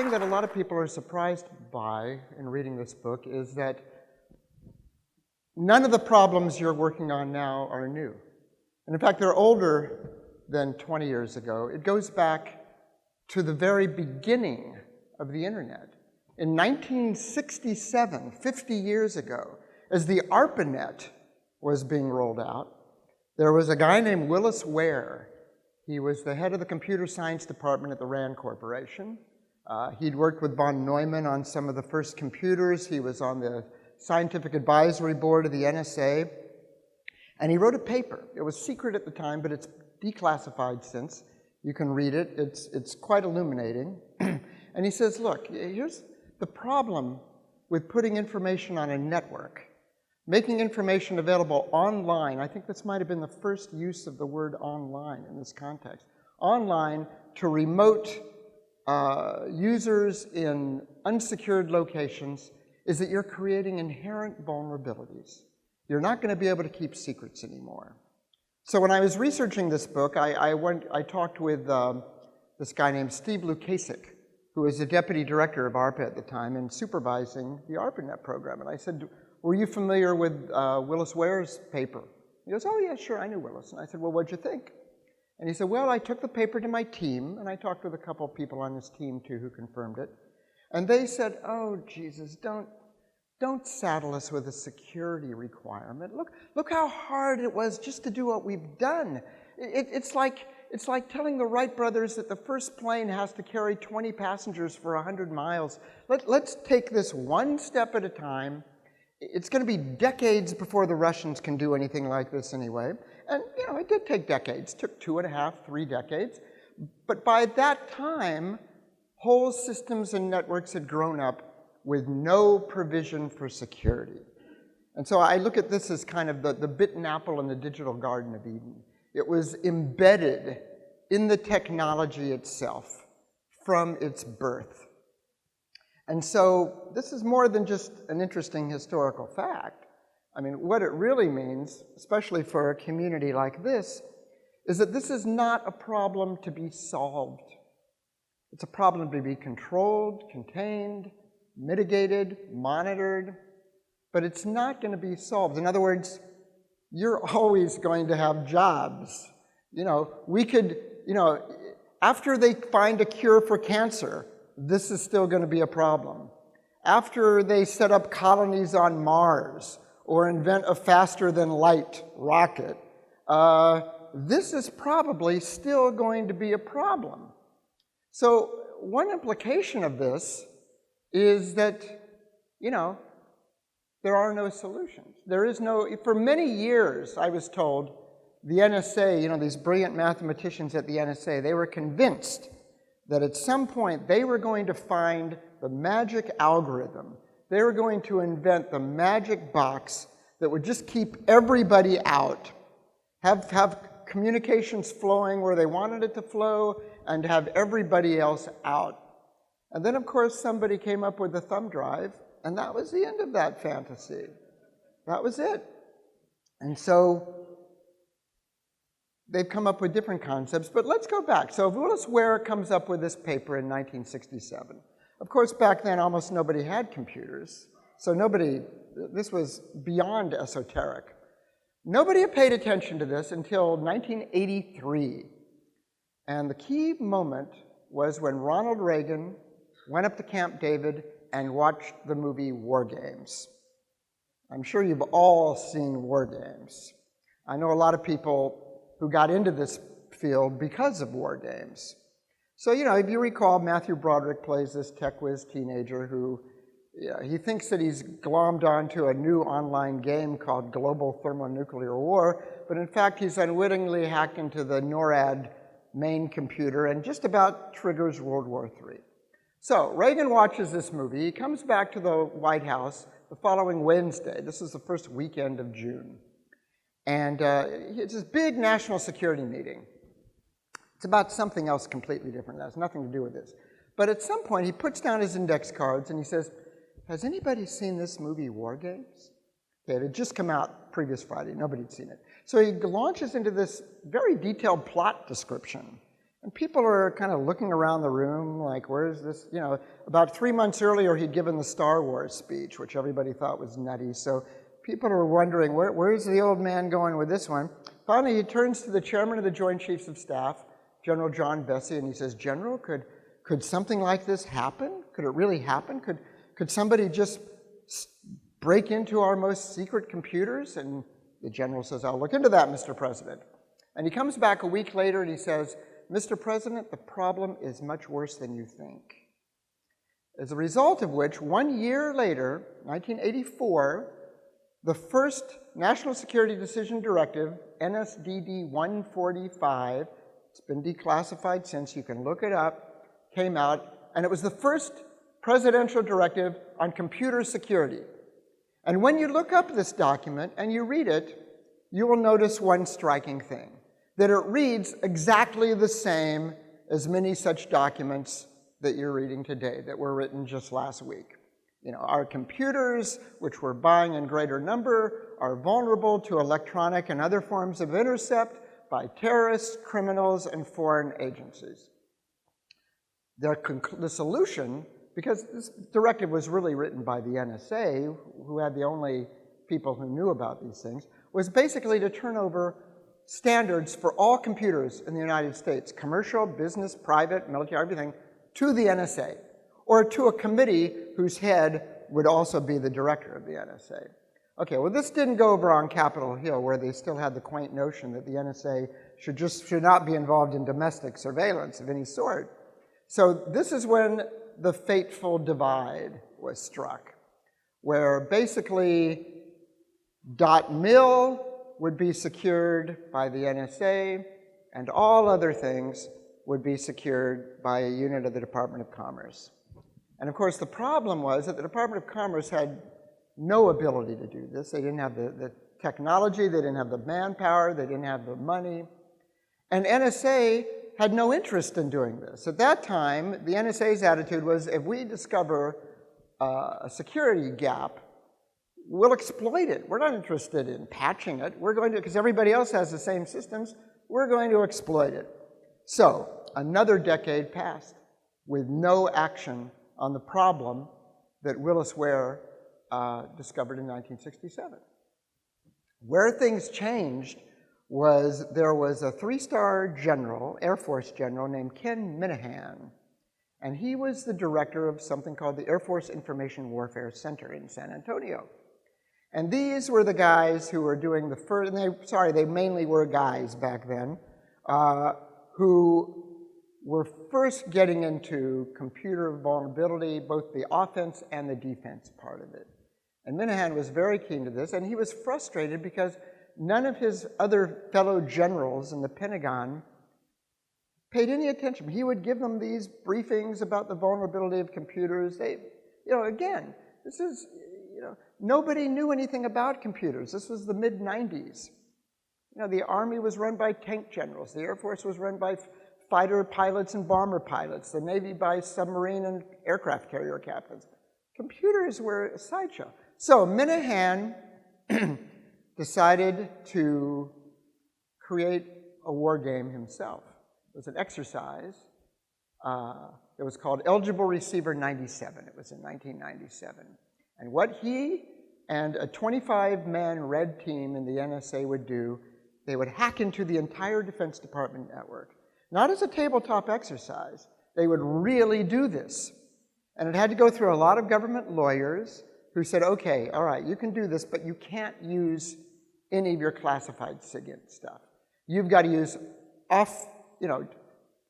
thing that a lot of people are surprised by in reading this book is that none of the problems you're working on now are new. And in fact, they're older than 20 years ago. It goes back to the very beginning of the internet. In 1967, 50 years ago, as the ARPANET was being rolled out, there was a guy named Willis Ware. He was the head of the computer science department at the RAND Corporation. He'd worked with von Neumann on some of the first computers. He was on the scientific advisory board of the NSA. And he wrote a paper. It was secret at the time, but it's declassified since. You can read it. It's quite illuminating. And he says, look, here's the problem with putting information on a network, making information available online. I think this might have been the first use of the word online in this context. Online to remote users in unsecured locations is that you're creating inherent vulnerabilities. You're not going to be able to keep secrets anymore. So when I was researching this book, I talked with this guy named Steve Lukasik, who was the deputy director of ARPA at the time and supervising the ARPANET program. And I said, were you familiar with Willis Ware's paper? He goes, oh yeah, sure, I knew Willis. And I said, well, what'd you think? And he said, well, I took the paper to my team, and I talked with a couple of people on his team too who confirmed it. And they said, oh, Jesus, don't saddle us with a security requirement. Look how hard it was just to do what we've done. It's like telling the Wright brothers that the first plane has to carry 20 passengers for 100 miles. Let's take this one step at a time. It's going to be decades before the Russians can do anything like this anyway. And, you know, it did take decades. It took 2.5, 3 decades. But by that time, whole systems and networks had grown up with no provision for security. And so I look at this as kind of the bitten apple in the digital Garden of Eden. It was embedded in the technology itself from its birth. And so this is more than just an interesting historical fact. I mean, what it really means, especially for a community like this, is that this is not a problem to be solved. It's a problem to be controlled, contained, mitigated, monitored, but it's not going to be solved. In other words, you're always going to have jobs. You know, we could, you know, after they find a cure for cancer, this is still going to be a problem. After they set up colonies on Mars or invent a faster-than-light rocket, this is probably still going to be a problem. So one implication of this is that, you know, there are no solutions. There is no, for many years, I was told, the NSA, you know, these brilliant mathematicians at the NSA, they were convinced that at some point they were going to find the magic algorithm. They were going to invent the magic box that would just keep everybody out, have communications flowing where they wanted it to flow, and have everybody else out. And then, of course, somebody came up with the thumb drive, and that was the end of that fantasy. That was it. And so they've come up with different concepts, but let's go back. So Willis Ware comes up with this paper in 1967. Of course, back then, almost nobody had computers. So this was beyond esoteric. Nobody had paid attention to this until 1983. And the key moment was when Ronald Reagan went up to Camp David and watched the movie War Games. I'm sure you've all seen War Games. I know a lot of people who got into this field because of War Games. So, you know, if you recall, Matthew Broderick plays this tech whiz teenager who, he thinks that he's glommed onto a new online game called Global Thermonuclear War, but in fact, he's unwittingly hacked into the NORAD main computer and just about triggers World War III. So Reagan watches this movie. He comes back to the White House the following Wednesday. This is the first weekend of June. And it's this big national security meeting. It's about something else completely different. It has nothing to do with this. But at some point, he puts down his index cards and he says, has anybody seen this movie War Games? Okay, it had just come out previous Friday. Nobody had seen it. So he launches into this very detailed plot description. And people are kind of looking around the room like, where's this? You know, about 3 months earlier, he'd given the Star Wars speech, which everybody thought was nutty. So people are wondering, where's the old man going with this one? Finally, he turns to the chairman of the Joint Chiefs of Staff, General John Vesey, and he says, General, could something like this happen? Could it really happen? Could somebody just break into our most secret computers? And the general says, I'll look into that, Mr. President. And he comes back a week later and he says, Mr. President, the problem is much worse than you think. As a result of which, 1 year later, 1984, the first National Security Decision Directive, NSDD 145, it's been declassified since, you can look it up, came out, and it was the first presidential directive on computer security. And when you look up this document and you read it, you will notice one striking thing, that it reads exactly the same as many such documents that you're reading today that were written just last week. You know, our computers, which we're buying in greater number, are vulnerable to electronic and other forms of intercept by terrorists, criminals, and foreign agencies. The solution, because this directive was really written by the NSA, who had the only people who knew about these things, was basically to turn over standards for all computers in the United States, commercial, business, private, military, everything, to the NSA, or to a committee whose head would also be the director of the NSA. Okay, well, this didn't go over on Capitol Hill, where they still had the quaint notion that the NSA should not be involved in domestic surveillance of any sort. So this is when the fateful divide was struck, where basically .mil would be secured by the NSA, and all other things would be secured by a unit of the Department of Commerce. And of course, the problem was that the Department of Commerce had no ability to do this. They didn't have the technology, they didn't have the manpower, they didn't have the money. And NSA had no interest in doing this. At that time, the NSA's attitude was, if we discover a security gap, we'll exploit it. We're not interested in patching it. We're going to, because everybody else has the same systems, we're going to exploit it. So another decade passed with no action on the problem that Willis Ware discovered in 1967. Where things changed was there was a 3-star general, Air Force general, named Ken Minahan, and he was the director of something called the Air Force Information Warfare Center in San Antonio. And these were the guys who were doing the first, and they mainly were guys back then, who were first getting into computer vulnerability, both the offense and the defense part of it. And Minahan was very keen to this, and he was frustrated because none of his other fellow generals in the Pentagon paid any attention. He would give them these briefings about the vulnerability of computers. They, you know, again, this is, you know, nobody knew anything about computers. This was the mid-90s. You know, the Army was run by tank generals. The Air Force was run by fighter pilots and bomber pilots. The Navy by submarine and aircraft carrier captains. Computers were a sideshow. So Minahan decided to create a war game himself. It was an exercise. It was called Eligible Receiver 97. It was in 1997. And what he and a 25-man red team in the NSA would do, they would hack into the entire Defense Department network. Not as a tabletop exercise. They would really do this. And it had to go through a lot of government lawyers who said, okay, all right, you can do this, but you can't use any of your classified SIGINT stuff. You've got to use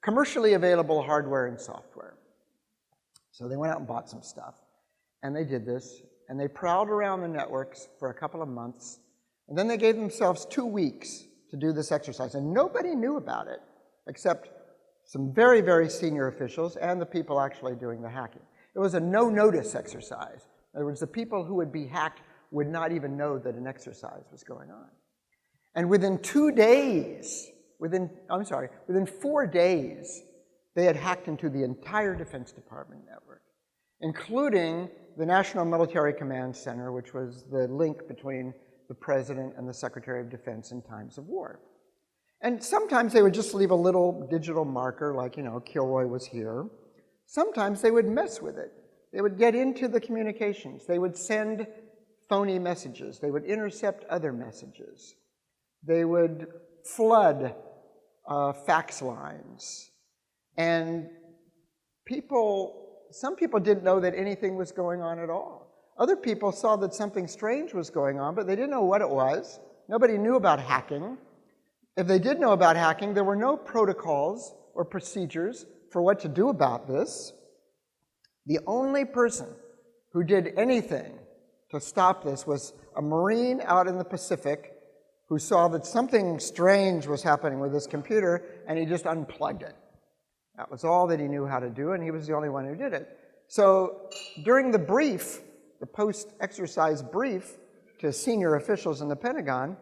commercially available hardware and software. So they went out and bought some stuff. And they did this, and they prowled around the networks for a couple of months, and then they gave themselves 2 weeks to do this exercise. And nobody knew about it, except some very, very senior officials and the people actually doing the hacking. It was a no-notice exercise. In other words, the people who would be hacked would not even know that an exercise was going on. And within 2 days, within 4 days, they had hacked into the entire Defense Department network, including the National Military Command Center, which was the link between the President and the Secretary of Defense in times of war. And sometimes they would just leave a little digital marker like, Kilroy was here. Sometimes they would mess with it. They would get into the communications. They would send phony messages. They would intercept other messages. They would flood fax lines. And some people didn't know that anything was going on at all. Other people saw that something strange was going on, but they didn't know what it was. Nobody knew about hacking. If they did know about hacking, there were no protocols or procedures for what to do about this. The only person who did anything to stop this was a Marine out in the Pacific who saw that something strange was happening with his computer, and he just unplugged it. That was all that he knew how to do, and he was the only one who did it. So during the brief, the post-exercise brief to senior officials in the Pentagon,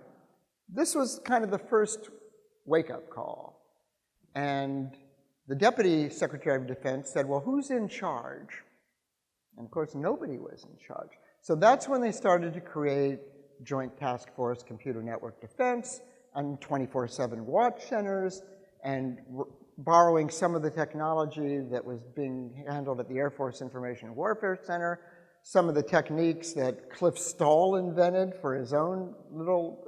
this was kind of the first wake-up call. And the Deputy Secretary of Defense said, well, who's in charge? And of course, nobody was in charge. So that's when they started to create Joint Task Force Computer Network Defense and 24/7 watch centers, and borrowing some of the technology that was being handled at the Air Force Information Warfare Center, some of the techniques that Cliff Stoll invented for his own little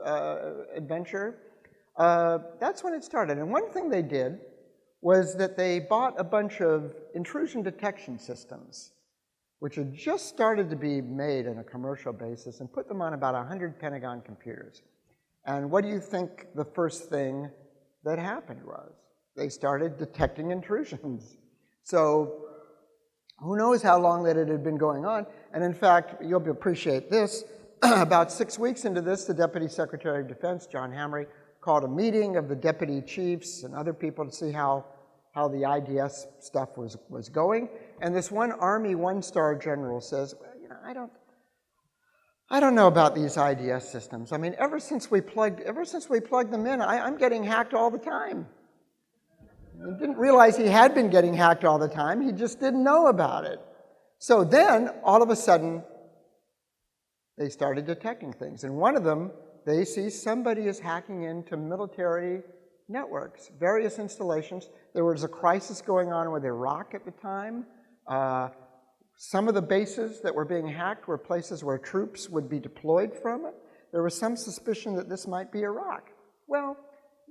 adventure. That's when it started. And one thing they did was that they bought a bunch of intrusion detection systems, which had just started to be made on a commercial basis, and put them on about 100 Pentagon computers. And what do you think the first thing that happened was? They started detecting intrusions. So who knows how long that it had been going on. And in fact, you'll appreciate this, about 6 weeks into this, the Deputy Secretary of Defense, John Hamre, called a meeting of the deputy chiefs and other people to see how the IDS stuff was going. And this one Army one-star general says, well, I don't know about these IDS systems. I mean, ever since we plugged them in, I'm getting hacked all the time. He didn't realize he had been getting hacked all the time. He just didn't know about it. So then, all of a sudden, they started detecting things. And one of them, they see somebody is hacking into military networks, various installations. There was a crisis going on with Iraq at the time. Some of the bases that were being hacked were places where troops would be deployed from it. There was some suspicion that this might be Iraq. Well,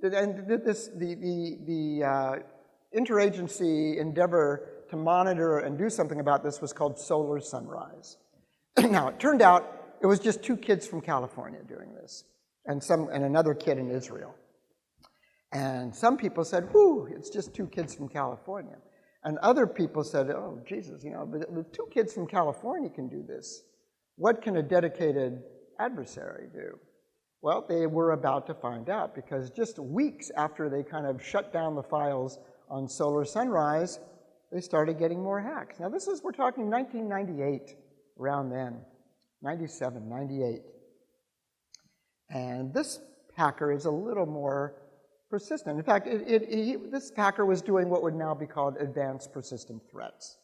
and the interagency endeavor to monitor and do something about this was called Solar Sunrise. Now, it turned out it was just 2 kids from California doing this, and another kid in Israel. And some people said, whoo, it's just 2 kids from California. And other people said, oh, Jesus, but if 2 kids from California can do this, what can a dedicated adversary do? Well, they were about to find out, because just weeks after they kind of shut down the files on Solar Sunrise, they started getting more hacks. Now we're talking 1998, around then, 97, 98. And this hacker is a little more persistent. In fact, this hacker was doing what would now be called advanced persistent threats.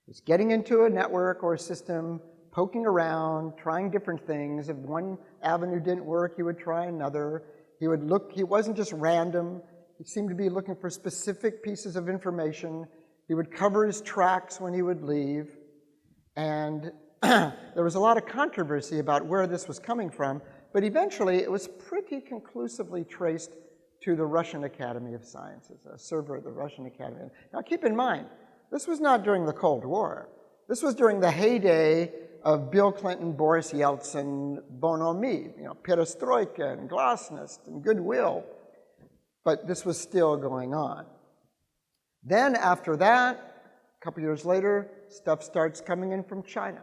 It's getting into a network or a system, poking around, trying different things. If one avenue didn't work, he would try another. He would look, he wasn't just random. He seemed to be looking for specific pieces of information. He would cover his tracks when he would leave. And there was a lot of controversy about where this was coming from, but eventually it was pretty conclusively traced to the Russian Academy of Sciences, a server at the Russian Academy. Now keep in mind, this was not during the Cold War. This was during the heyday of Bill Clinton, Boris Yeltsin, bonhomie, perestroika and glasnost and goodwill. But this was still going on. Then after that, a couple years later, stuff starts coming in from China.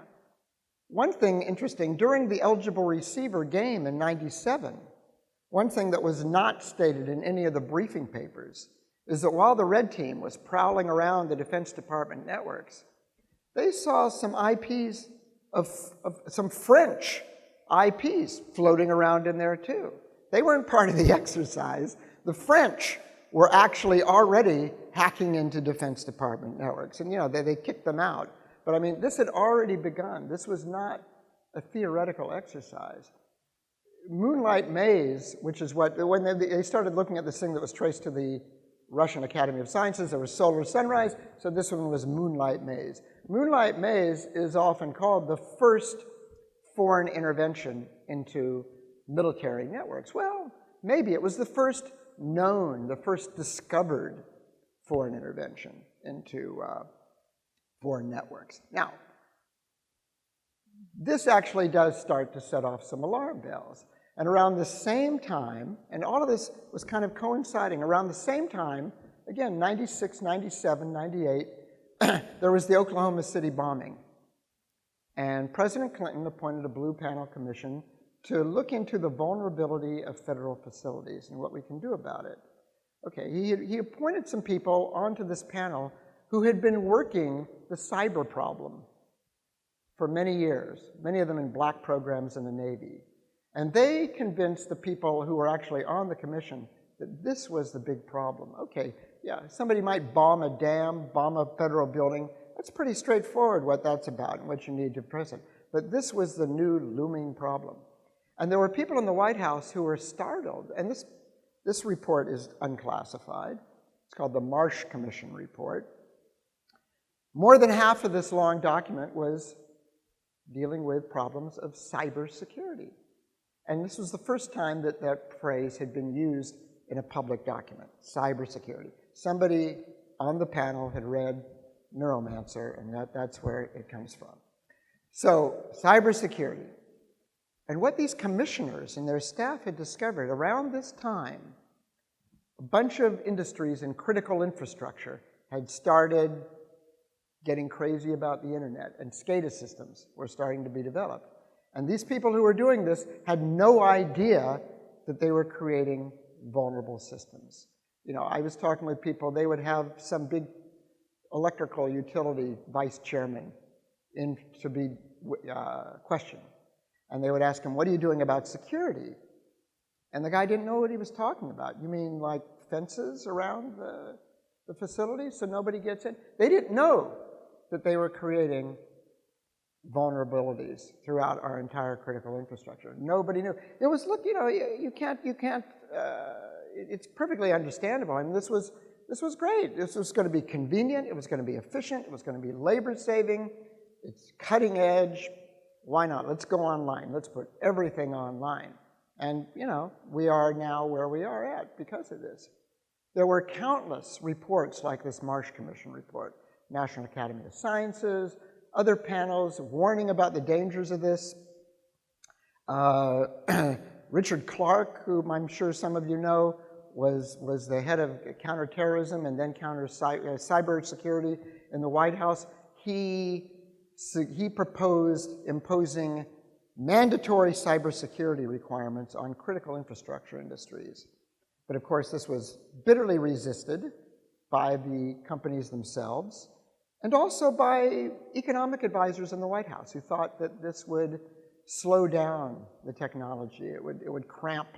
One thing interesting, during the eligible receiver game in '97, one thing that was not stated in any of the briefing papers is that while the red team was prowling around the Defense Department networks, they saw some IPs of some French IPs floating around in there too. They weren't part of the exercise. The French were actually already hacking into Defense Department networks, and they kicked them out. But I mean, this had already begun. This was not a theoretical exercise. Moonlight Maze, which is what, when they started looking at this thing that was traced to the Russian Academy of Sciences, there was Solar Sunrise, so this one was Moonlight Maze. Moonlight Maze is often called the first foreign intervention into military networks. Well, maybe it was the first known, the first discovered foreign intervention into foreign networks. Now, this actually does start to set off some alarm bells. And around the same time, and all of this was kind of coinciding, around the same time, again, 96, 97, 98, there was the Oklahoma City bombing. And President Clinton appointed a Blue Panel Commission to look into the vulnerability of federal facilities and what we can do about it. Okay, he appointed some people onto this panel who had been working the cyber problem for many years, many of them in black programs in the Navy. And they convinced the people who were actually on the commission that this was the big problem. Okay, yeah, somebody might bomb a dam, bomb a federal building. That's pretty straightforward what that's about and what you need to press it. But this was the new looming problem. And there were people in the White House who were startled. And this report is unclassified. It's called the Marsh Commission report. More than half of this long document was dealing with problems of cybersecurity. And this was the first time that that phrase had been used in a public document, cybersecurity. Somebody on the panel had read Neuromancer, and that's where it comes from. So, cybersecurity. And what these commissioners and their staff had discovered around this time, a bunch of industries and critical infrastructure had started getting crazy about the internet, and SCADA systems were starting to be developed. And these people who were doing this had no idea that they were creating vulnerable systems. You know, I was talking with people, they would have some big electrical utility vice chairman in to be questioned. And they would ask him, what are you doing about security? And the guy didn't know what he was talking about. You mean like fences around the facility so nobody gets in? They didn't know that they were creating vulnerabilities throughout our entire critical infrastructure. Nobody knew. It was, look, you know, you can't, it's perfectly understandable. I mean, this was great. This was going to be convenient. It was going to be efficient. It was going to be labor-saving. It's cutting edge. Why not? Let's go online. Let's put everything online. And, you know, we are now where we are at because of this. There were countless reports like this Marsh Commission report, National Academy of Sciences, other panels warning about the dangers of this. Richard Clark, whom I'm sure some of you know, was the head of counterterrorism and then cybersecurity in the White House. He proposed imposing mandatory cybersecurity requirements on critical infrastructure industries. But of course, this was bitterly resisted by the companies themselves and also by economic advisors in the White House who thought that this would slow down the technology. It would cramp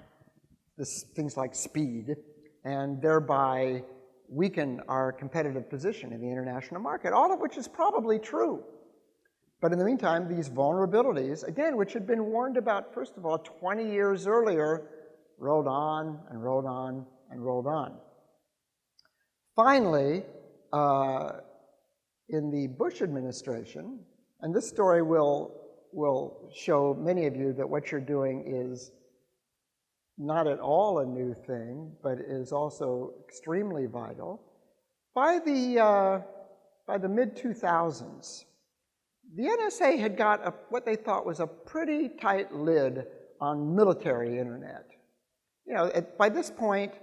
things like speed and thereby weaken our competitive position in the international market, all of which is probably true. But in the meantime, these vulnerabilities, again, which had been warned about, first of all, 20 years earlier, rolled on and rolled on and rolled on. Finally, in the Bush administration, and this story will show many of you that what you're doing is not at all a new thing, but is also extremely vital. By the mid-2000s, the NSA had got what they thought was a pretty tight lid on military internet. You know, by this point,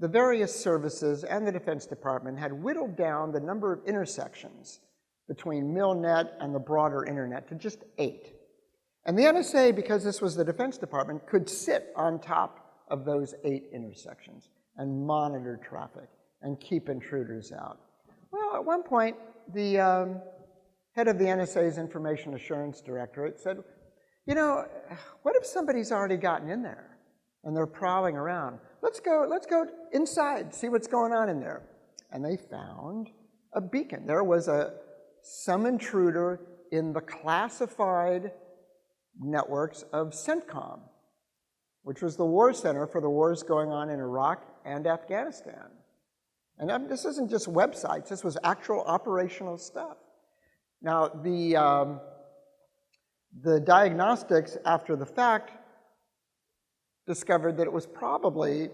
the various services and the Defense Department had whittled down the number of intersections between MilNet and the broader internet to just 8. And the NSA, because this was the Defense Department, could sit on top of those 8 intersections and monitor traffic and keep intruders out. Well, at one point, the head of the NSA's Information Assurance Directorate said, you know, what if somebody's already gotten in there and they're prowling around? Let's go inside, see what's going on in there. And they found a beacon. There was some intruder in the classified networks of CENTCOM. which was the war center for the wars going on in Iraq and Afghanistan. And this isn't just websites, this was actual operational stuff. Now, the diagnostics after the fact discovered that it was probably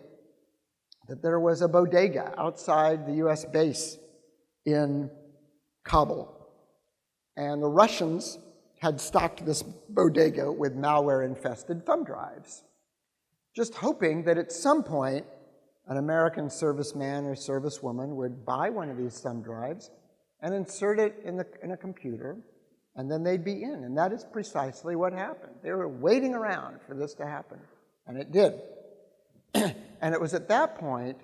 that there was a bodega outside the US base in Kabul. And the Russians had stocked this bodega with malware-infested thumb drives, just hoping that at some point an American serviceman or servicewoman would buy one of these thumb drives and insert it in a computer, and then they'd be in. And that is precisely what happened. They were waiting around for this to happen, and it did. And it was at that point,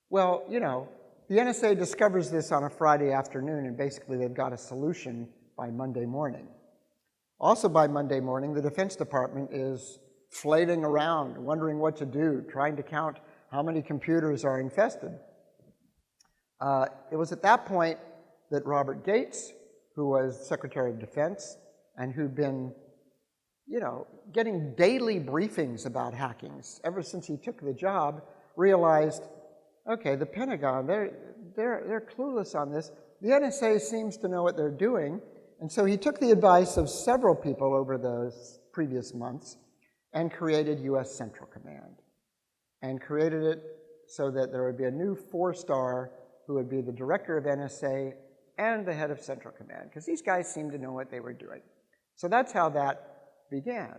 well, you know, the NSA discovers this on a Friday afternoon, and basically they've got a solution by Monday morning. Also by Monday morning, the Defense Department is flating around, wondering what to do, trying to count how many computers are infested. It was at that point that Robert Gates, who was Secretary of Defense and who'd been, you know, getting daily briefings about hackings ever since he took the job, realized, okay, the Pentagon, they're clueless on this. The NSA seems to know what they're doing. And so he took the advice of several people over those previous months and created US Central Command, and created it so that there would be a new 4-star who would be the director of NSA and the head of Central Command, because these guys seemed to know what they were doing. So that's how that began.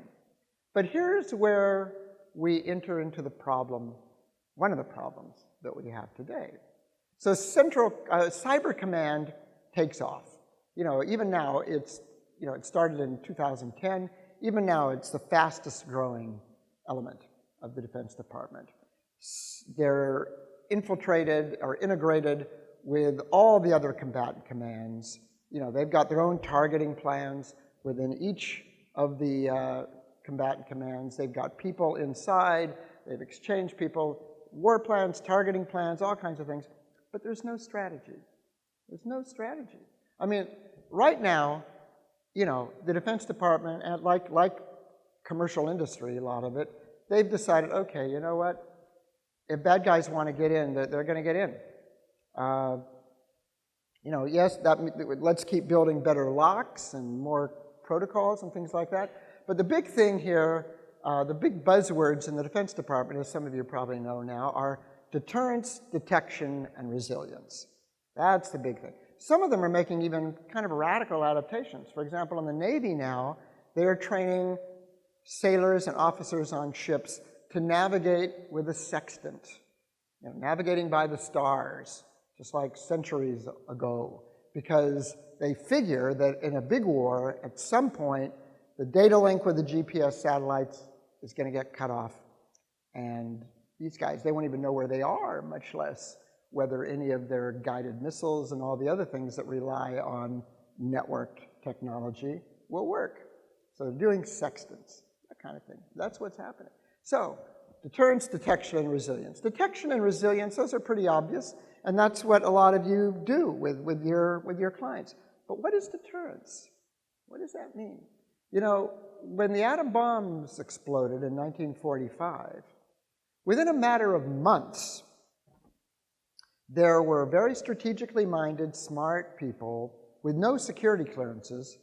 But here's where we enter into the problem, one of the problems that we have today. So Cyber Command takes off. You know, even now, it's, you know, it started in 2010. Even now, it's the fastest growing element of the Defense Department. They're infiltrated or integrated with all the other combatant commands. You know, they've got their own targeting plans within each of the combatant commands. They've got people inside. They've exchanged people, war plans, targeting plans, all kinds of things. But there's no strategy. There's no strategy. I mean, right now, you know, the Defense Department, and like commercial industry, a lot of it, they've decided, okay, you know what? If bad guys want to get in, they're going to get in. You know, yes, let's keep building better locks and more protocols and things like that. But the big thing here, the big buzzwords in the Defense Department, as some of you probably know now, are deterrence, detection, and resilience. That's the big thing. Some of them are making even kind of radical adaptations. For example, in the Navy now, they are training sailors and officers on ships to navigate with a sextant, you know, navigating by the stars, just like centuries ago, because they figure that in a big war, at some point, the data link with the GPS satellites is going to get cut off. And these guys, they won't even know where they are, much less whether any of their guided missiles and all the other things that rely on networked technology will work. So they're doing sextants, that kind of thing. That's what's happening. So deterrence, detection, and resilience. Detection and resilience, those are pretty obvious, and that's what a lot of you do with your clients. But what is deterrence? What does that mean? You know, when the atom bombs exploded in 1945, within a matter of months, there were very strategically minded, smart people with no security clearances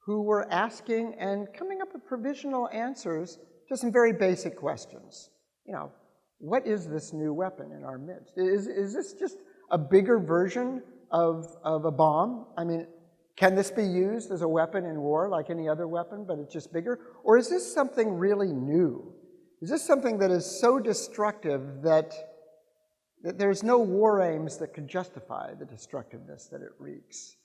who were asking and coming up with provisional answers to some very basic questions. You know, what is this new weapon in our midst? Is this just a bigger version of a bomb? I mean, can this be used as a weapon in war like any other weapon, but it's just bigger? Or is this something really new? Is this something that is so destructive that there's no war aims that could justify the destructiveness that it wreaks?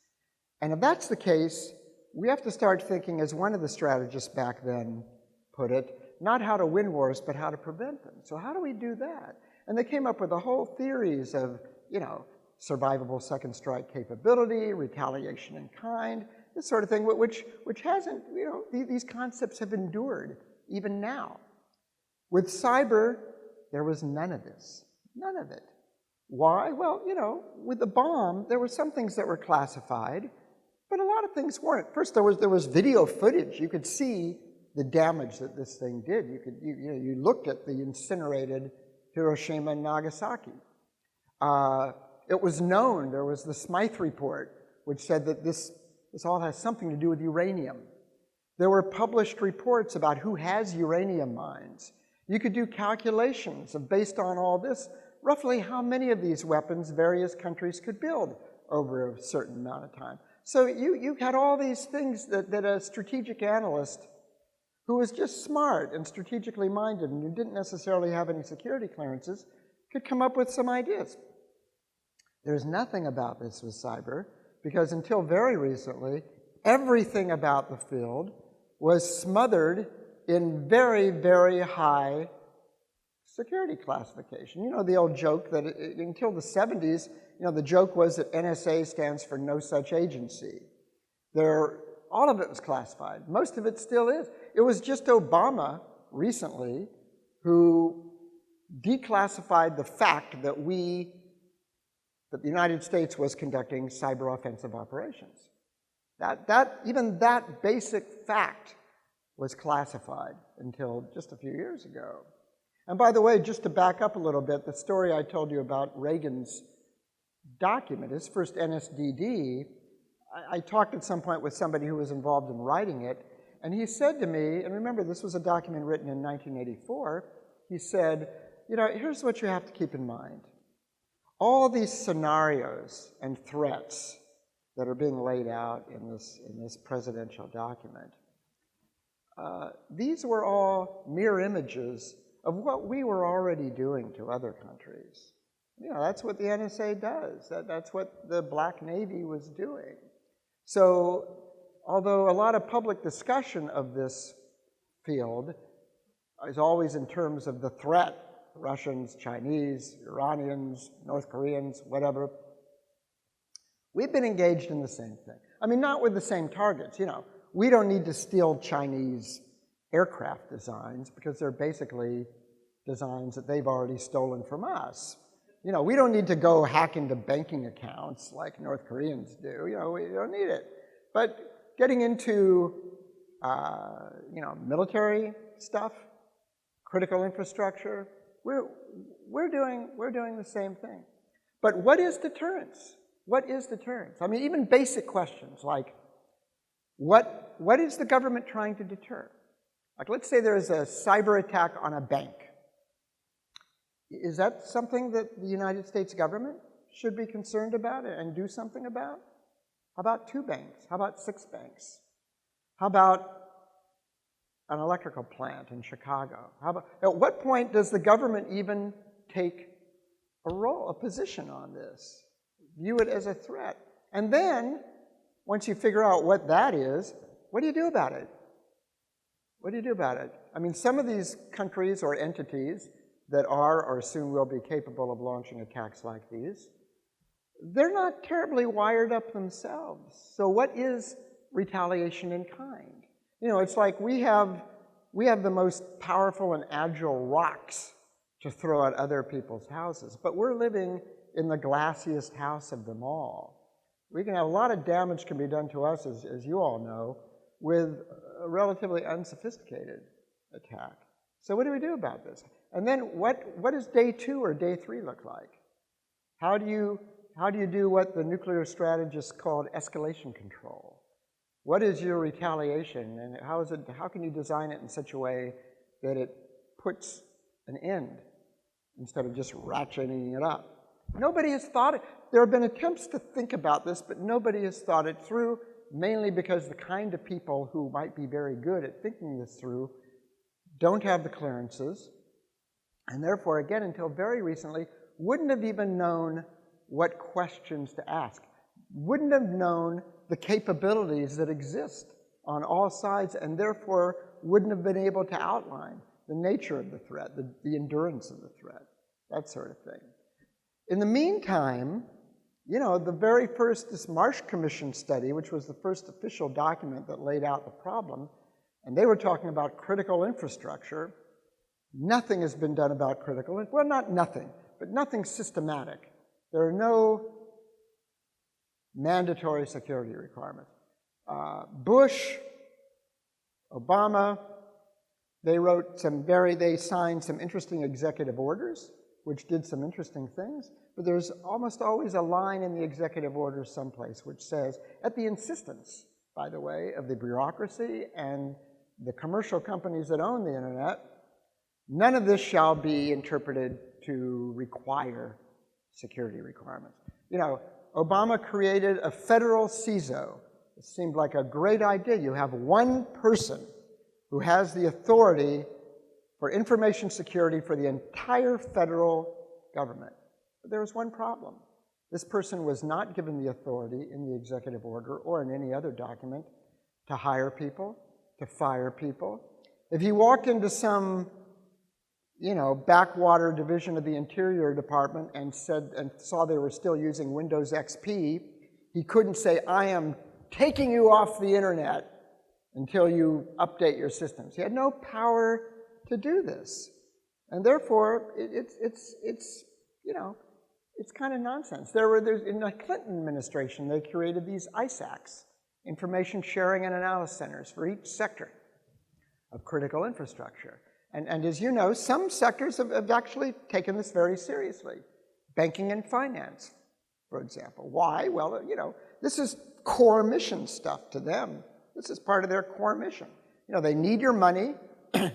And if that's the case, we have to start thinking, as one of the strategists back then put it, not how to win wars, but how to prevent them. So how do we do that? And they came up with a whole theories of, you know, survivable second strike capability, retaliation in kind, this sort of thing, which hasn't, you know, these concepts have endured even now. With cyber, there was none of this. None of it. Why? Well, you know, with the bomb, there were some things that were classified, but a lot of things weren't. First, there was video footage. You could see the damage that this thing did. You looked at the incinerated Hiroshima and Nagasaki. It was known, there was the Smythe report, which said that this all has something to do with uranium. There were published reports about who has uranium mines. You could do calculations of, based on all this, roughly how many of these weapons various countries could build over a certain amount of time. So you had all these things that a strategic analyst who was just smart and strategically minded and who didn't necessarily have any security clearances could come up with some ideas. There's nothing about this with cyber, because until very recently, everything about the field was smothered in very, very high security classification. You know the old joke that until the 70s, the joke was that NSA stands for no such agency. All of it was classified. Most of it still is. It was just Obama recently who declassified the fact that the United States was conducting cyber offensive operations. Even that basic fact was classified until just a few years ago. And by the way, just to back up a little bit, the story I told you about Reagan's document, his first NSDD, I talked at some point with somebody who was involved in writing it, and he said to me, and remember this was a document written in 1984, he said, here's what you have to keep in mind. All these scenarios and threats that are being laid out in this presidential document, these were all mere images of what we were already doing to other countries. That's what the NSA does. That's what the Black Navy was doing. So although a lot of public discussion of this field is always in terms of the threat, Russians, Chinese, Iranians, North Koreans, whatever, we've been engaged in the same thing. I mean, not with the same targets. We don't need to steal Chinese aircraft designs because they're basically designs that they've already stolen from us. We don't need to go hack into banking accounts like North Koreans do. We don't need it. But getting into, military stuff, critical infrastructure, we're doing the same thing. But what is deterrence? What is deterrence? I mean, even basic questions like, what is the government trying to deter? Like, let's say there's a cyber attack on a bank. Is that something that the United States government should be concerned about and do something about? How about 2 banks? How about 6 banks? How about an electrical plant in Chicago? At what point does the government even take a position on this? View it as a threat. And then, once you figure out what that is, what do you do about it? What do you do about it? I mean, some of these countries or entities that are or soon will be capable of launching attacks like these, they're not terribly wired up themselves. So what is retaliation in kind? It's like we have the most powerful and agile rocks to throw at other people's houses, but we're living in the glassiest house of them all. We can have a lot of damage can be done to us, as you all know, with a relatively unsophisticated attack. So what do we do about this? And then what does day 2 or day 3 look like? How do you do what the nuclear strategists called escalation control? What is your retaliation, and how can you design it in such a way that it puts an end instead of just ratcheting it up? Nobody has thought it. There have been attempts to think about this, but nobody has thought it through, mainly because the kind of people who might be very good at thinking this through don't have the clearances, and therefore, again, until very recently, wouldn't have even known what questions to ask, wouldn't have known the capabilities that exist on all sides, and therefore wouldn't have been able to outline the nature of the threat, the endurance of the threat, that sort of thing. In the meantime, the very first, this Marsh Commission study, which was the first official document that laid out the problem, and they were talking about critical infrastructure. Nothing has been done about critical, well, not nothing, but nothing systematic. There are no mandatory security requirements. Bush, Obama, They signed some interesting executive orders, which did some interesting things, but there's almost always a line in the executive order someplace which says, at the insistence, by the way, of the bureaucracy and the commercial companies that own the internet, none of this shall be interpreted to require security requirements. You know, Obama created a federal CISO. It seemed like a great idea. You have one person who has the authority for information security for the entire federal government. But there was one problem. This person was not given the authority in the executive order or in any other document to hire people, to fire people. If he walked into some, you know, backwater division of the Interior Department and saw they were still using Windows XP, he couldn't say, I am taking you off the internet until you update your systems. He had no power to do this. And therefore, it's you know, it's kind of nonsense. In the Clinton administration, they created these ISACs, Information Sharing and Analysis Centers, for each sector of critical infrastructure. And as you know, some sectors have actually taken this very seriously. Banking and finance, for example. Why? Well, you know, this is core mission stuff to them. This is part of their core mission. You know, they need your money,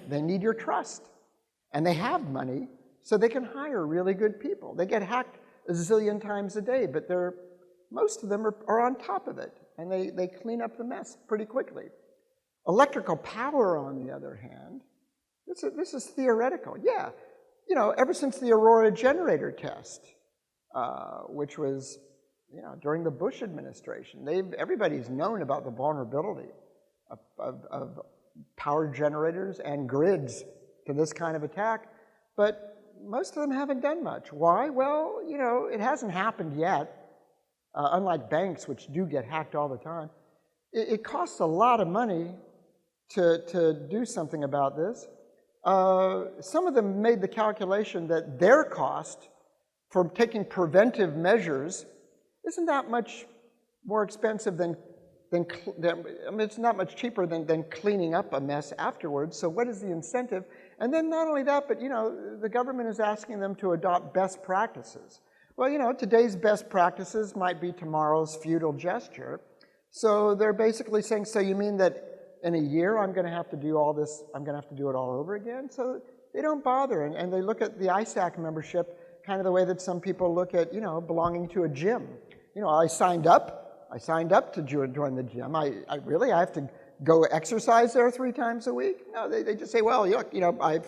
they need your trust. And they have money, so they can hire really good people. They get hacked a zillion times a day, but most of them are on top of it, and they clean up the mess pretty quickly. Electrical power, on the other hand, this is theoretical. Yeah, you know, ever since the Aurora generator test, which was, you know, during the Bush administration, everybody's known about the vulnerability of power generators and grids to this kind of attack, but most of them haven't done much. Why? Well, you know, it hasn't happened yet, unlike banks, which do get hacked all the time. It costs a lot of money to do something about this. Some of them made the calculation that their cost for taking preventive measures isn't that much more expensive than I mean, it's not much cheaper than cleaning up a mess afterwards. So what is the incentive? And then not only that, but, you know, the government is asking them to adopt best practices. Well, you know, today's best practices might be tomorrow's futile gesture. So they're basically saying, so you mean that in a year I'm going to have to do all this, I'm going to have to do it all over again? So they don't bother, and they look at the ISAC membership kind of the way that some people look at, you know, belonging to a gym. You know, I signed up to join the gym. I have to go exercise there 3 times a week? No, they just say, well, look, you know, I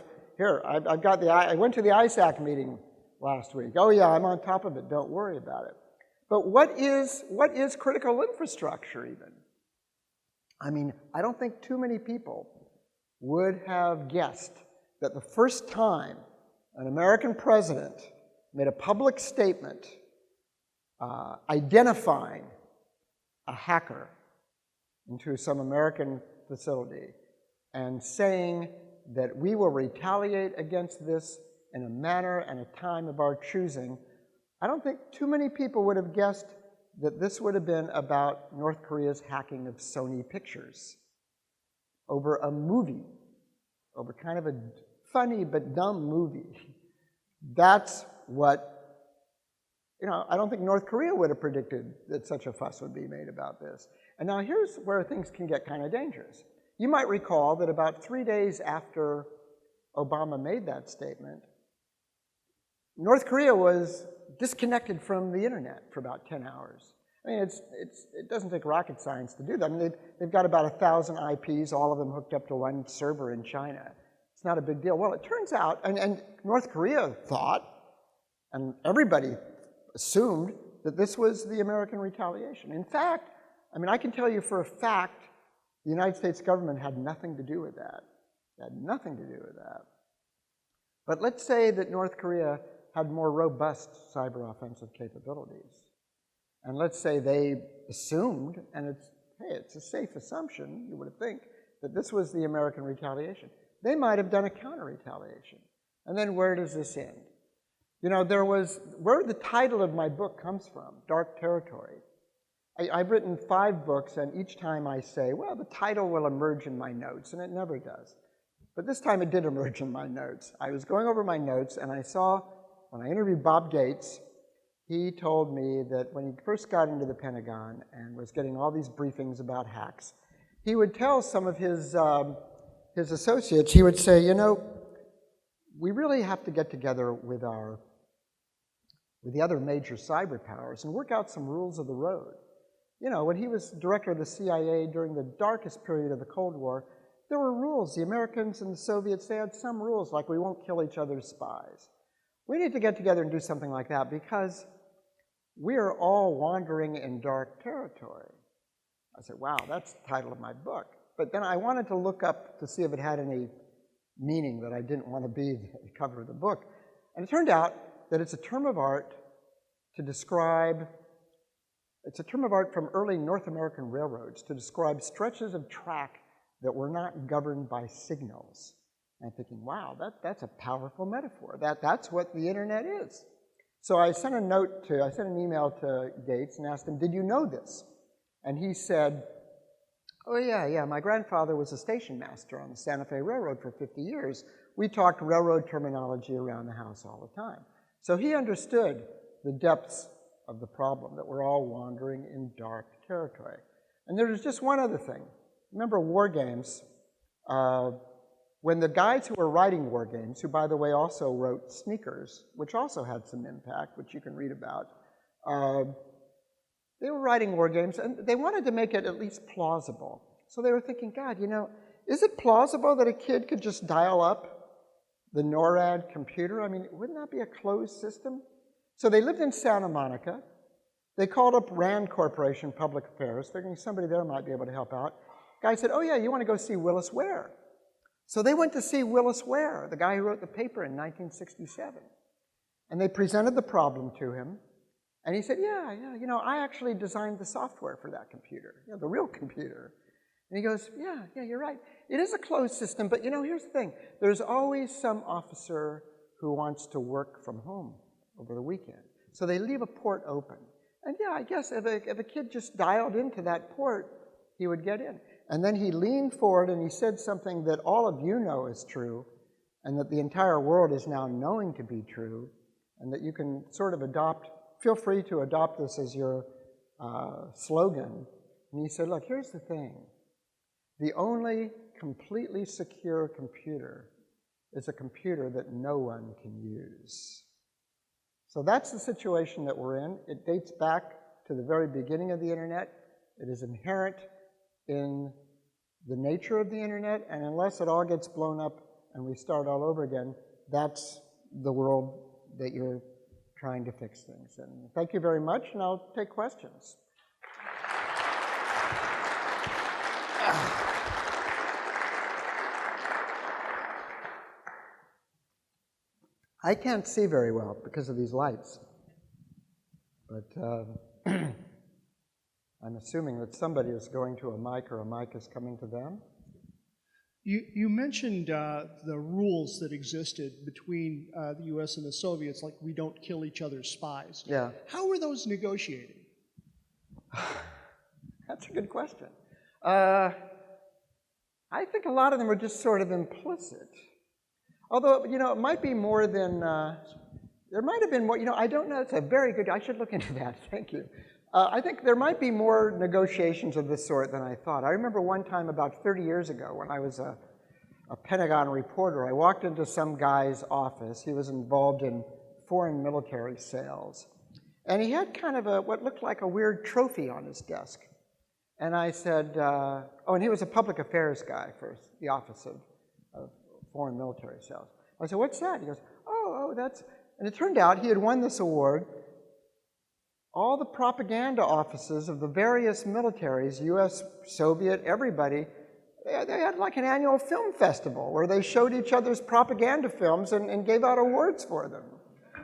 went to the ISAC meeting last week. Oh yeah, I'm on top of it, don't worry about it. But what is critical infrastructure even? I mean, I don't think too many people would have guessed that the first time an American president made a public statement identifying a hacker into some American facility and saying that we will retaliate against this in a manner and a time of our choosing, I don't think too many people would have guessed that this would have been about North Korea's hacking of Sony Pictures over a movie, over kind of a funny but dumb movie. That's what, you know, I don't think North Korea would have predicted that such a fuss would be made about this. And now here's where things can get kind of dangerous. You might recall that about 3 days after Obama made that statement, North Korea was disconnected from the internet for about 10 hours. I mean, it doesn't take rocket science to do that. I mean, they've got about 1,000 IPs, all of them hooked up to one server in China. It's not a big deal. Well, it turns out, and North Korea thought, and everybody assumed, that this was the American retaliation. In fact, I mean, I can tell you for a fact, the United States government had nothing to do with that. It had nothing to do with that. But let's say that North Korea had more robust cyber offensive capabilities. And let's say they assumed, and it's a safe assumption, you would think, that this was the American retaliation. They might have done a counter-retaliation. And then where does this end? You know, where the title of my book comes from, Dark Territory. I've written 5 books, and each time I say, well, the title will emerge in my notes, and it never does. But this time it did emerge in my notes. I was going over my notes, and I saw, when I interviewed Bob Gates, he told me that when he first got into the Pentagon and was getting all these briefings about hacks, he would tell some of his associates, he would say, you know, we really have to get together with the other major cyber powers and work out some rules of the road. You know, when he was director of the CIA during the darkest period of the Cold War, there were rules. The Americans and the Soviets, they had some rules, like we won't kill each other's spies. We need to get together and do something like that because we are all wandering in dark territory. I said, wow, that's the title of my book. But then I wanted to look up to see if it had any meaning that I didn't want to be the cover of the book. And it turned out that it's a term of art to describe, it's a term of art from early North American railroads to describe stretches of track that were not governed by signals. And I'm thinking, wow, that's a powerful metaphor. That's what the internet is. So I sent an email to Gates and asked him, did you know this? And he said, oh yeah, my grandfather was a station master on the Santa Fe Railroad for 50 years. We talked railroad terminology around the house all the time. So he understood the depths of the problem, that we're all wandering in dark territory. And there's just one other thing. Remember war games? When the guys who were writing war games, who by the way also wrote Sneakers, which also had some impact, which you can read about, they were writing war games and they wanted to make it at least plausible. So they were thinking, God, you know, is it plausible that a kid could just dial up the NORAD computer? I mean, wouldn't that be a closed system? So they lived in Santa Monica. They called up RAND Corporation Public Affairs, thinking somebody there might be able to help out. Guy said, oh yeah, you want to go see Willis Ware? So they went to see Willis Ware, the guy who wrote the paper in 1967. And they presented the problem to him. And he said, yeah, you know, I actually designed the software for that computer, you know, the real computer. And he goes, yeah, you're right. It is a closed system, but you know, here's the thing. There's always some officer who wants to work from home over the weekend. So they leave a port open. And yeah, I guess if a kid just dialed into that port, he would get in. And then he leaned forward and he said something that all of you know is true, and that the entire world is now knowing to be true, and that you can sort of adopt, feel free to adopt this as your slogan. And he said, look, here's the thing. The only completely secure computer is a computer that no one can use. So that's the situation that we're in. It dates back to the very beginning of the internet. It is inherent in the nature of the internet, and unless it all gets blown up and we start all over again, that's the world that you're trying to fix things. And thank you very much, and I'll take questions. I can't see very well because of these lights, but I'm assuming that somebody is going to a mic or a mic is coming to them. You mentioned the rules that existed between the U.S. and the Soviets, like we don't kill each other's spies. Yeah. How were those negotiated? That's a good question. I think a lot of them are just sort of implicit. Although, you know, it might be more than, there might have been more, you know, I don't know, it's a very good, I should look into that, thank you. I think there might be more negotiations of this sort than I thought. I remember one time about 30 years ago when I was a Pentagon reporter, I walked into some guy's office. He was involved in foreign military sales. And he had kind of what looked like a weird trophy on his desk. And I said, oh, and he was a public affairs guy for the Office of Foreign Military Sales. I said, what's that? He goes, oh, that's, and it turned out he had won this award. All the propaganda offices of the various militaries, US, Soviet, everybody, they had like an annual film festival where they showed each other's propaganda films and gave out awards for them.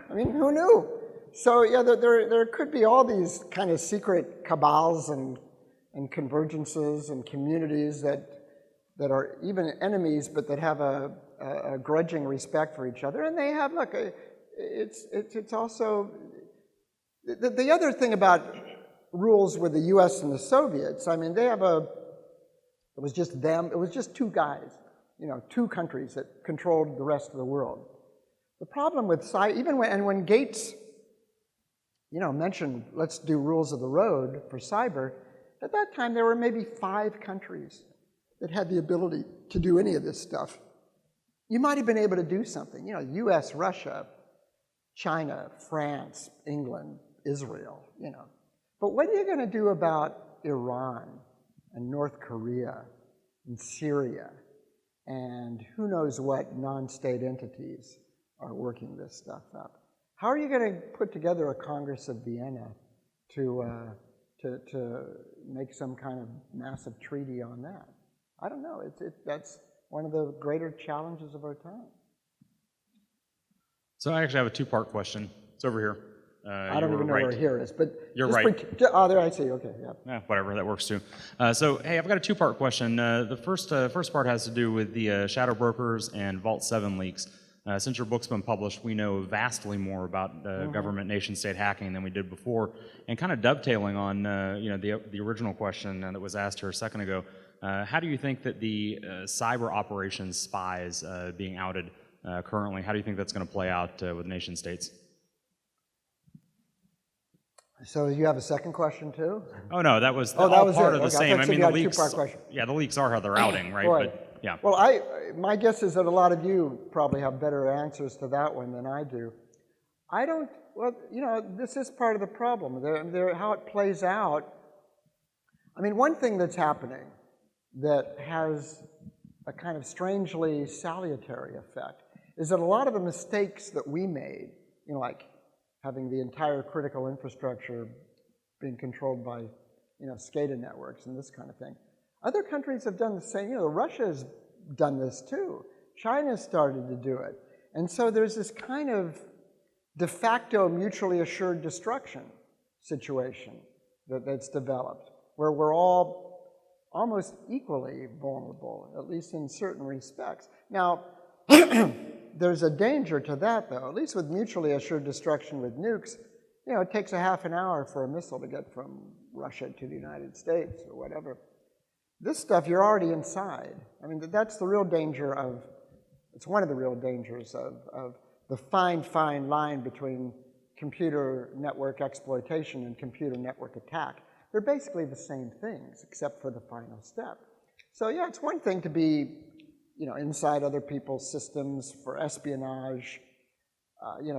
I mean, who knew? So yeah, there could be all these kind of secret cabals and convergences and communities that are even enemies, but that have a grudging respect for each other. And they have, look, it's also, the other thing about rules with the US and the Soviets, I mean, they have it was just them, it was just two guys two countries that controlled the rest of the world. The problem with even when Gates, mentioned let's do rules of the road for cyber, at that time there were maybe 5 countries that had the ability to do any of this stuff. You might have been able to do something, US, Russia, China, France, England, Israel, But what are you going to do about Iran and North Korea and Syria and who knows what non-state entities are working this stuff up? How are you going to put together a Congress of Vienna to make some kind of massive treaty on that? I don't know. That's one of the greater challenges of our time. So I actually have a 2-part question. It's over here. I don't even know where here is, but you're right. Oh, there I see. Okay, yeah. Whatever, that works too. So hey, I've got a 2-part question. The first part has to do with the shadow brokers and Vault 7 leaks. Since your book's been published, we know vastly more about government nation-state hacking than we did before. And kind of dovetailing on the original question that was asked here a second ago, how do you think that the cyber operations spies being outed currently, how do you think that's going to play out with nation-states? So you have a second question too? Oh no, that was that was part it. of the Okay, same. I mean, the leaks. Two-part question. Yeah, the leaks are how they're outing, right? Boy. But yeah. Well, my guess is that a lot of you probably have better answers to that one than I do. I don't. Well, this is part of the problem. How it plays out. I mean, one thing that's happening that has a kind of strangely salutary effect is that a lot of the mistakes that we made, like having the entire critical infrastructure being controlled by, SCADA networks and this kind of thing. Other countries have done the same. Russia's done this too. China's started to do it. And so there's this kind of de facto mutually assured destruction situation that's developed, where we're all almost equally vulnerable, at least in certain respects. Now, there's a danger to that, though. At least with mutually assured destruction with nukes, it takes a half an hour for a missile to get from Russia to the United States or whatever. This stuff, you're already inside. I mean, that's the real danger of, it's one of the real dangers of the fine line between computer network exploitation and computer network attack. They're basically the same things, except for the final step. So yeah, it's one thing to be inside other people's systems for espionage.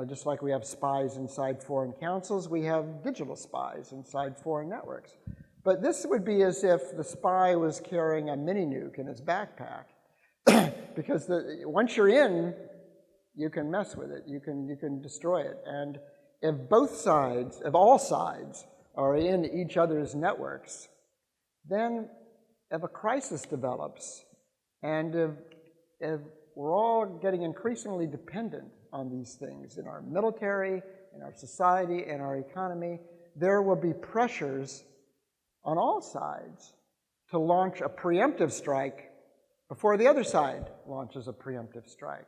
Just like we have spies inside foreign councils, we have digital spies inside foreign networks. But this would be as if the spy was carrying a mini nuke in his backpack, because once you're in, you can mess with it. You can destroy it. And if all sides are in each other's networks, then if a crisis develops, and if we're all getting increasingly dependent on these things in our military, in our society, in our economy, there will be pressures on all sides to launch a preemptive strike before the other side launches a preemptive strike.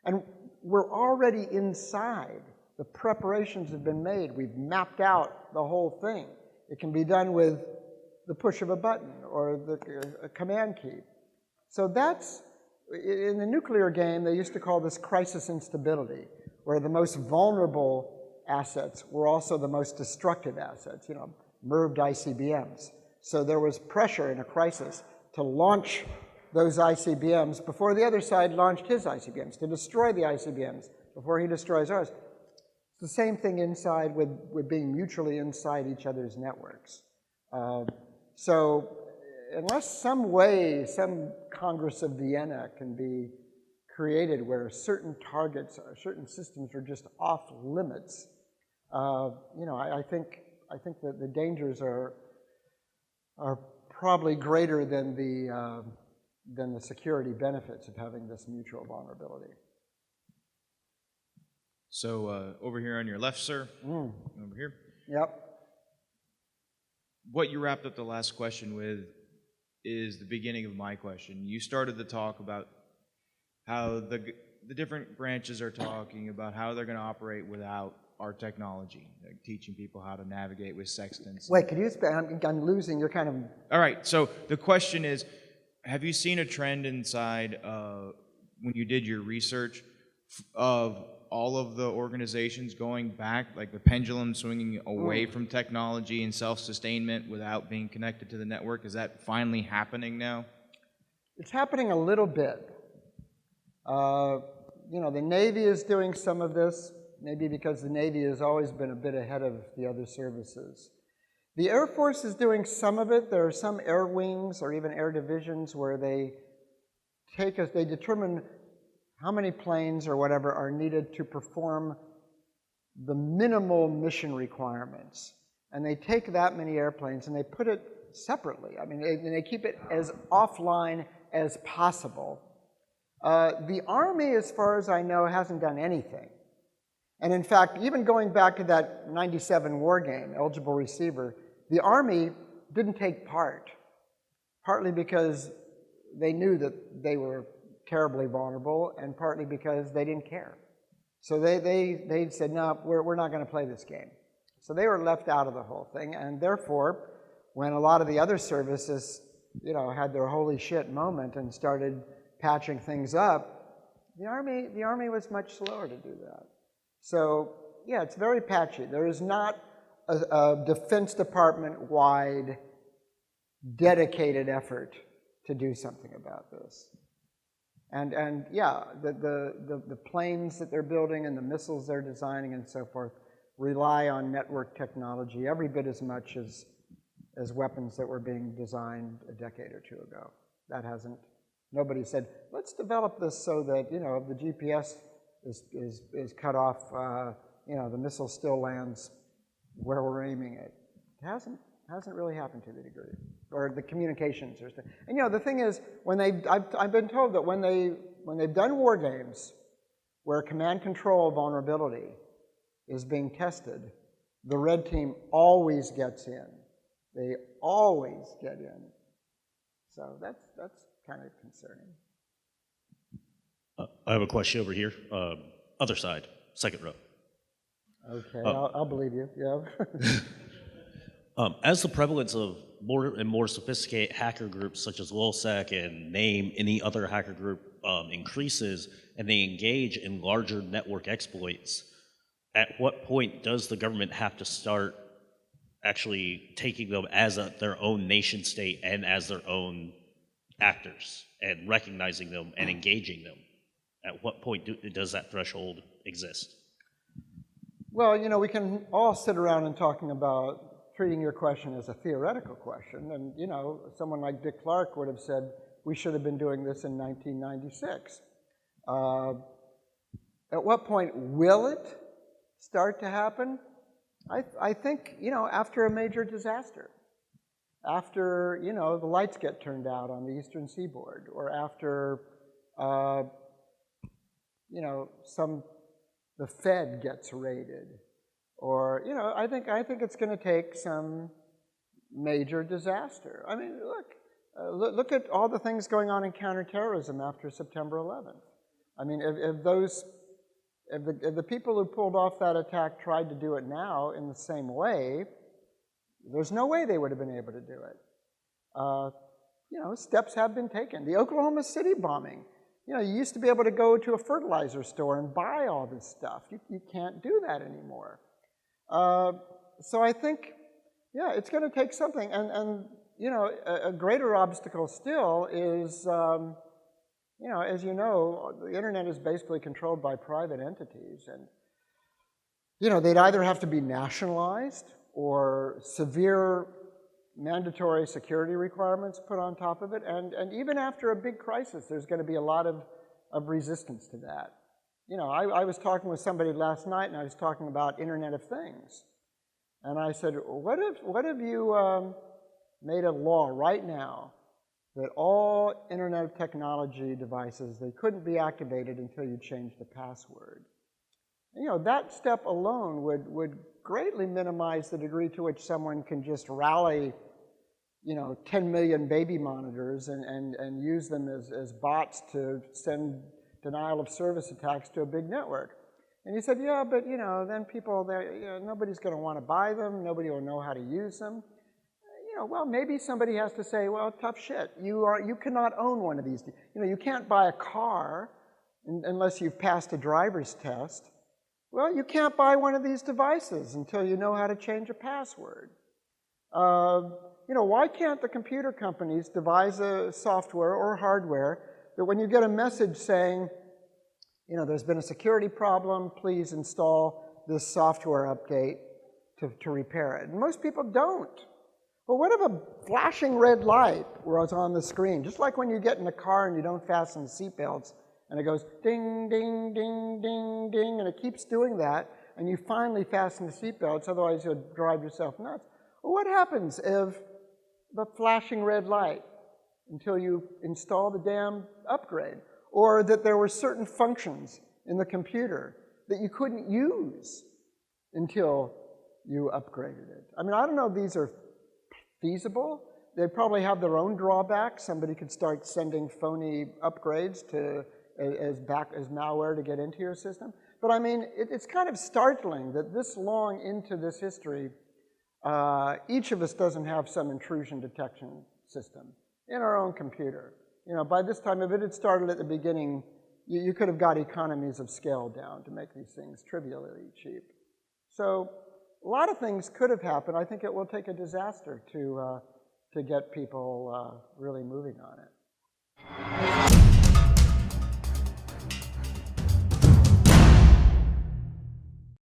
And we're already inside. The preparations have been made. We've mapped out the whole thing. It can be done with the push of a button or a command key. So that's, in the nuclear game, they used to call this crisis instability, where the most vulnerable assets were also the most destructive assets, MIRVed ICBMs. So there was pressure in a crisis to launch those ICBMs before the other side launched his ICBMs, to destroy the ICBMs before he destroys ours. It's the same thing inside with being mutually inside each other's networks. So unless some Congress of Vienna can be created where certain targets or certain systems are just off limits, I think that the dangers are probably greater than the security benefits of having this mutual vulnerability. So over here on your left, sir. Over here. Yep. What you wrapped up the last question with is the beginning of my question. You started the talk about how the different branches are talking about how they're going to operate without our technology, like teaching people how to navigate with sextants. Wait, could you explain? I'm losing. You're kind of... All right, so the question is, have you seen a trend inside when you did your research of all of the organizations going back, like the pendulum swinging away from technology and self-sustainment without being connected to the network? Is that finally happening now? It's happening a little bit. You know, the Navy is doing some of this, maybe because the Navy has always been a bit ahead of the other services. The Air Force is doing some of it. There are some air wings or even air divisions where they determine how many planes or whatever are needed to perform the minimal mission requirements. And they take that many airplanes and they put it separately. I mean, they keep it as offline as possible. The Army, as far as I know, hasn't done anything. And in fact, even going back to that 97 war game, Eligible Receiver, the Army didn't take part, partly because they knew that they were terribly vulnerable, and partly because they didn't care. So they said, no, we're not going to play this game. So they were left out of the whole thing, and therefore, when a lot of the other services, you know, had their holy shit moment and started patching things up, the Army was much slower to do that. So yeah, it's very patchy. There is not a Defense Department-wide dedicated effort to do something about this. And yeah, the planes that they're building and the missiles they're designing and so forth rely on network technology every bit as much as weapons that were being designed a decade or two ago. That hasn't, nobody said, let's develop this so that, you know, if the GPS is cut off, you know, the missile still lands where we're aiming it. It hasn't really happened to the degree, or the communications or stuff. And you know, the thing is, I've been told that when they've done war games where command control vulnerability is being tested, the red team always gets in. They always get in. So that's kind of concerning. I have a question over here. Other side, second row. Okay, I'll believe you, yeah. As the prevalence of more and more sophisticated hacker groups such as LulzSec and name any other hacker group increases, and they engage in larger network exploits, at what point does the government have to start actually taking them as their own nation state and as their own actors and recognizing them and engaging them? At what point does that threshold exist? Well, you know, we can all sit around and talking about treating your question as a theoretical question. And, you know, someone like Dick Clark would have said, we should have been doing this in 1996. At what point will it start to happen? I think, you know, after a major disaster. After, you know, the lights get turned out on the Eastern Seaboard, or after, you know, the Fed gets raided. Or, you know, I think it's going to take some major disaster. I mean, look at all the things going on in counterterrorism after September 11th. I mean, if the people who pulled off that attack tried to do it now in the same way, there's no way they would have been able to do it. You know, steps have been taken. The Oklahoma City bombing. You know, you used to be able to go to a fertilizer store and buy all this stuff. You can't do that anymore. So I think, yeah, it's going to take something. And you know, a greater obstacle still is, you know, as you know, the internet is basically controlled by private entities. And, you know, they'd either have to be nationalized or severe mandatory security requirements put on top of it. And even after a big crisis, there's going to be a lot of resistance to that. You know, I was talking with somebody last night, and I was talking about Internet of Things. And I said, what if you made a law right now that all Internet technology devices, they couldn't be activated until you changed the password? And, you know, that step alone would greatly minimize the degree to which someone can just rally, you know, 10 million baby monitors and use them as bots to send denial of service attacks to a big network. And he said, yeah, but, you know, then people, you know, nobody's going to want to buy them. Nobody will know how to use them. well, maybe somebody has to say, well, tough shit. You cannot own one of these. You can't buy a car unless you've passed a driver's test. Well, you can't buy one of these devices until you know how to change a password. Why can't the computer companies devise a software or hardware that when you get a message saying, there's been a security problem, please install this software update to repair it? And most people don't. Well, what if a flashing red light was on the screen? Just like when you get in a car and you don't fasten the seatbelts, and it goes ding, ding, ding, ding, ding, and it keeps doing that, and you finally fasten the seatbelts, otherwise you'll drive yourself nuts. Well, what happens if the flashing red light until you install the damn upgrade? Or that there were certain functions in the computer that you couldn't use until you upgraded it. I mean, I don't know if these are feasible. They probably have their own drawbacks. Somebody could start sending phony upgrades as malware to get into your system. But I mean, it's kind of startling that this long into this history, each of us doesn't have some intrusion detection system in our own computer. By this time, if it had started at the beginning, you could have got economies of scale down to make these things trivially cheap. So a lot of things could have happened. I think it will take a disaster to get people really moving on it.